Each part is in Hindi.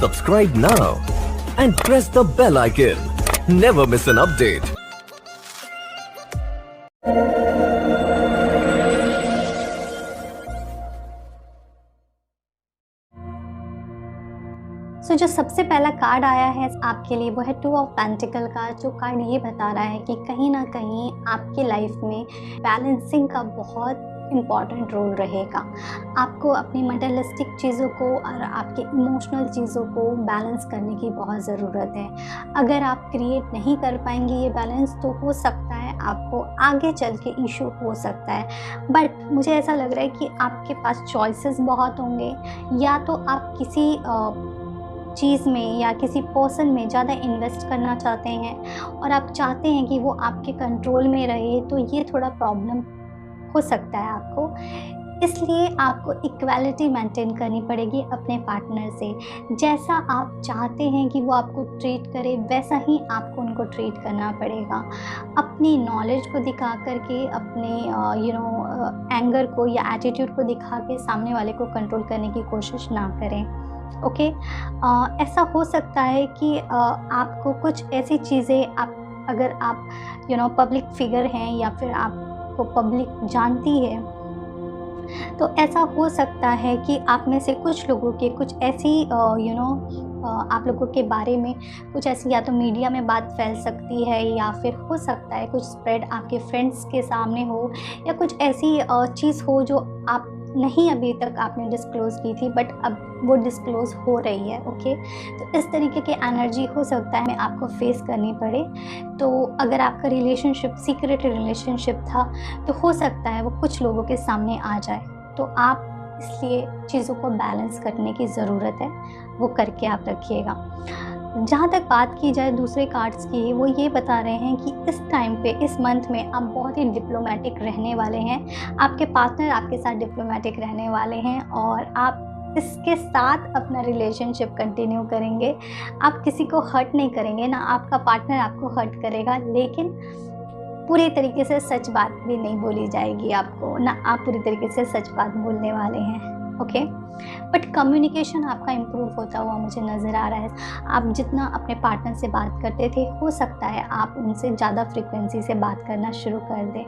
Subscribe now and press the bell icon. Never miss an update. जो सबसे पहला कार्ड आया है आपके लिए वो है 2 ऑफ पेंटिकल का, जो कार्ड ये बता रहा है कि कहीं ना कहीं आपकी लाइफ में बैलेंसिंग का बहुत इम्पॉर्टेंट रोल रहेगा। आपको अपनी मटेरियलिस्टिक चीज़ों को और आपके इमोशनल चीज़ों को बैलेंस करने की बहुत ज़रूरत है। अगर आप क्रिएट नहीं कर पाएंगे ये बैलेंस, तो हो सकता है आपको आगे चल के इशू हो सकता है। बट मुझे ऐसा लग रहा है कि आपके पास चॉइसेस बहुत होंगे, या तो आप किसी चीज़ में या किसी पर्सन में ज़्यादा इन्वेस्ट करना चाहते हैं और आप चाहते हैं कि वो आपके कंट्रोल में रहे, तो ये थोड़ा प्रॉब्लम हो सकता है आपको। इसलिए आपको इक्वालिटी मेंटेन करनी पड़ेगी अपने पार्टनर से। जैसा आप चाहते हैं कि वो आपको ट्रीट करे, वैसा ही आपको उनको ट्रीट करना पड़ेगा। अपनी नॉलेज को दिखा करके, अपने एंगर को या एटीट्यूड को दिखा के सामने वाले को कंट्रोल करने की कोशिश ना करें। ओके, ऐसा हो सकता है कि आपको कुछ ऐसी चीज़ें, अगर आप पब्लिक फिगर हैं या फिर आपको पब्लिक जानती है, तो ऐसा हो सकता है कि आप में से कुछ लोगों के कुछ ऐसी आप लोगों के बारे में कुछ ऐसी या तो मीडिया में बात फैल सकती है, या फिर हो सकता है कुछ स्प्रेड आपके फ्रेंड्स के सामने हो, या कुछ ऐसी चीज़ हो जो आप नहीं अभी तक आपने डिस्क्लोज़ की थी, बट अब वो डिस्क्लोज़ हो रही है। ओके, तो इस तरीके की एनर्जी हो सकता है आपको फेस करनी पड़े। तो अगर आपका रिलेशनशिप सीक्रेट रिलेशनशिप था, तो हो सकता है वो कुछ लोगों के सामने आ जाए। तो आप इसलिए चीज़ों को बैलेंस करने की ज़रूरत है, वो करके आप रखिएगा। जहाँ तक बात की जाए दूसरे कार्ड्स की, वो ये बता रहे हैं कि इस टाइम पे, इस मंथ में आप बहुत ही डिप्लोमेटिक रहने वाले हैं। आपके पार्टनर आपके साथ डिप्लोमेटिक रहने वाले हैं और आप इसके साथ अपना रिलेशनशिप कंटिन्यू करेंगे। आप किसी को हर्ट नहीं करेंगे, ना आपका पार्टनर आपको हर्ट करेगा, लेकिन पूरी तरीके से सच बात भी नहीं बोली जाएगी आपको, ना आप पूरी तरीके से सच बात बोलने वाले हैं। ओके, बट कम्युनिकेशन आपका इम्प्रूव होता हुआ मुझे नज़र आ रहा है। आप जितना अपने पार्टनर से बात करते थे, हो सकता है आप उनसे ज़्यादा फ्रीक्वेंसी से बात करना शुरू कर दें।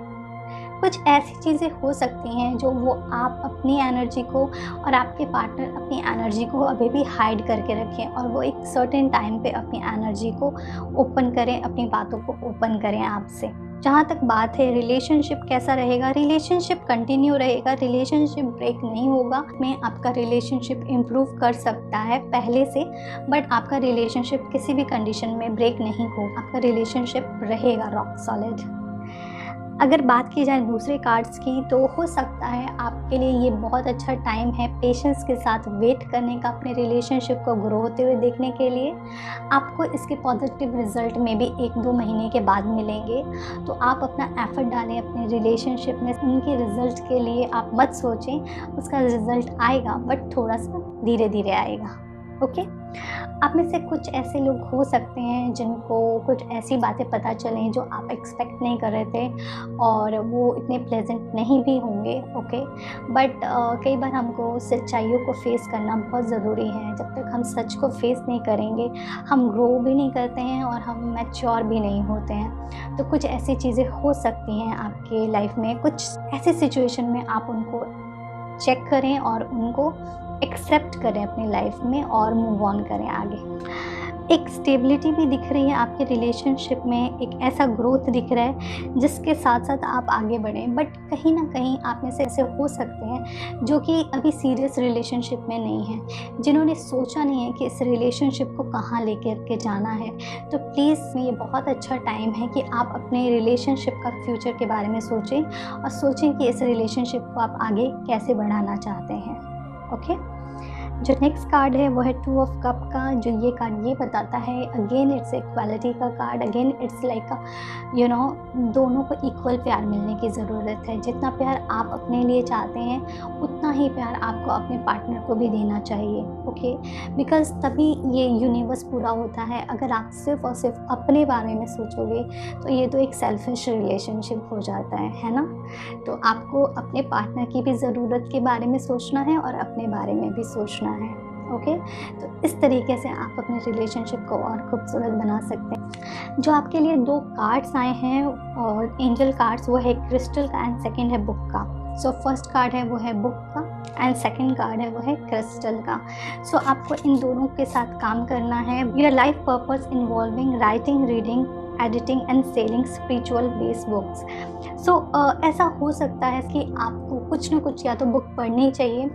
कुछ ऐसी चीज़ें हो सकती हैं जो वो आप अपनी एनर्जी को और आपके पार्टनर अपनी एनर्जी को अभी भी हाइड करके रखें, और वो एक सर्टेन टाइम पे अपनी एनर्जी को ओपन करें, अपनी बातों को ओपन करें आपसे। जहाँ तक बात है रिलेशनशिप कैसा रहेगा, रिलेशनशिप कंटिन्यू रहेगा, रिलेशनशिप ब्रेक नहीं होगा। में आपका रिलेशनशिप इम्प्रूव कर सकता है पहले से, बट आपका रिलेशनशिप किसी भी कंडीशन में ब्रेक नहीं होगा। आपका रिलेशनशिप रहेगा रॉक सॉलिड। अगर बात की जाए दूसरे कार्ड्स की, तो हो सकता है आपके लिए ये बहुत अच्छा टाइम है पेशेंस के साथ वेट करने का, अपने रिलेशनशिप को ग्रो होते हुए देखने के लिए। आपको इसके पॉजिटिव रिजल्ट में भी 1-2 महीने के बाद मिलेंगे। तो आप अपना एफर्ट डालें अपने रिलेशनशिप में। उनके रिजल्ट के लिए आप मत सोचें, उसका रिजल्ट आएगा, बट थोड़ा सा धीरे धीरे आएगा। ओके, आप में से कुछ ऐसे लोग हो सकते हैं जिनको कुछ ऐसी बातें पता चलें जो आप एक्सपेक्ट नहीं कर रहे थे, और वो इतने प्लेजेंट नहीं भी होंगे। ओके, बट कई बार हमको सच्चाइयों को फेस करना बहुत ज़रूरी है। जब तक हम सच को फेस नहीं करेंगे, हम ग्रो भी नहीं करते हैं और हम मैच्योर भी नहीं होते हैं। तो कुछ ऐसी चीज़ें हो सकती हैं आपके लाइफ में, कुछ ऐसी सिचुएशन में आप उनको चेक करें और उनको एक्सेप्ट करें अपनी लाइफ में और मूव ऑन करें आगे। एक स्टेबिलिटी भी दिख रही है आपके रिलेशनशिप में, एक ऐसा ग्रोथ दिख रहा है जिसके साथ साथ आप आगे बढ़ें। बट कहीं ना कहीं आप में से ऐसे हो सकते हैं जो कि अभी सीरियस रिलेशनशिप में नहीं हैं, जिन्होंने सोचा नहीं है कि इस रिलेशनशिप को कहाँ लेकर के जाना है। तो प्लीज़ ये बहुत अच्छा टाइम है कि आप अपने रिलेशनशिप का फ्यूचर के बारे में सोचें, और सोचें कि इस रिलेशनशिप को आप आगे कैसे बढ़ाना चाहते हैं। ओके, जो नेक्स्ट कार्ड है वो है 2 ऑफ कप का। जो ये कार्ड ये बताता है, अगेन इट्स इक्वालिटी का कार्ड। अगेन इट्स लाइक दोनों को इक्वल प्यार मिलने की ज़रूरत है। जितना प्यार आप अपने लिए चाहते हैं, उतना ही प्यार आपको अपने पार्टनर को भी देना चाहिए। ओके, बिकॉज तभी ये यूनिवर्स पूरा होता है। अगर आप सिर्फ और सिर्फ अपने बारे में सोचोगे, तो ये तो एक सेल्फिश रिलेशनशिप हो जाता है ना। तो आपको अपने पार्टनर की भी ज़रूरत के बारे में सोचना है और अपने बारे में भी सोचना है। ओके। तो इस तरीके से आप अपने रिलेशनशिप को और खूबसूरत बना सकते हैं। जो आपके लिए 2 कार्ड्स आए हैं और एंजल कार्ड्स, वो है क्रिस्टल का एंड सेकंड है बुक का। सो फर्स्ट कार्ड है वो है बुक का एंड सेकंड कार्ड है वो है क्रिस्टल का। सो आपको इन दोनों के साथ काम करना है। Your life purpose involving writing, reading, editing and selling spiritual based books. So ऐसा हो सकता है कि आपको कुछ ना कुछ या तो बुक पढ़नी चाहिए,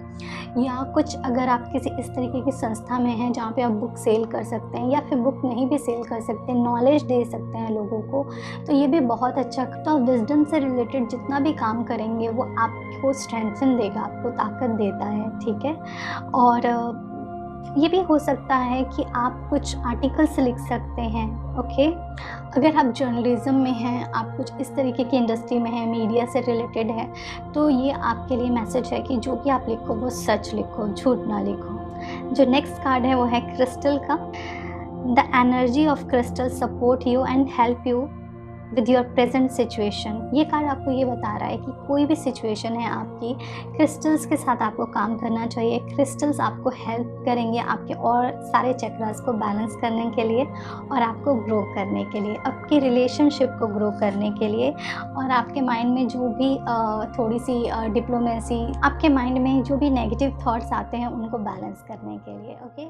या कुछ अगर आप किसी इस तरीके की संस्था में हैं जहाँ पे आप बुक सेल कर सकते हैं, या फिर बुक नहीं भी सेल कर सकते, नॉलेज दे सकते हैं लोगों को, तो ये भी बहुत अच्छा। तो विजडम से रिलेटेड जितना भी काम करेंगे वो आपको स्ट्रेंथन देगा, आपको ताकत देता है, ठीक है। और ये भी हो सकता है कि आप कुछ आर्टिकल्स लिख सकते हैं, ओके। अगर आप जर्नलिज्म में हैं, आप कुछ इस तरीके की इंडस्ट्री में हैं, मीडिया से रिलेटेड है, तो ये आपके लिए मैसेज है कि जो भी आप लिखो वो सच लिखो, झूठ ना लिखो। जो नेक्स्ट कार्ड है वो है क्रिस्टल का। The energy of crystal support you and help you with your present situation. ये कार्ड आपको ये बता रहा है कि कोई भी सिचुएशन है आपकी, क्रिस्टल्स के साथ आपको काम करना चाहिए। क्रिस्टल्स आपको हेल्प करेंगे आपके और सारे चक्रास को बैलेंस करने के लिए, और आपको ग्रो करने के लिए, आपकी रिलेशनशिप को ग्रो करने के लिए, और आपके माइंड में जो भी थोड़ी सी डिप्लोमेसी, आपके माइंड में जो भी नेगेटिव थॉट्स आते हैं उनको बैलेंस करने के लिए, ओके।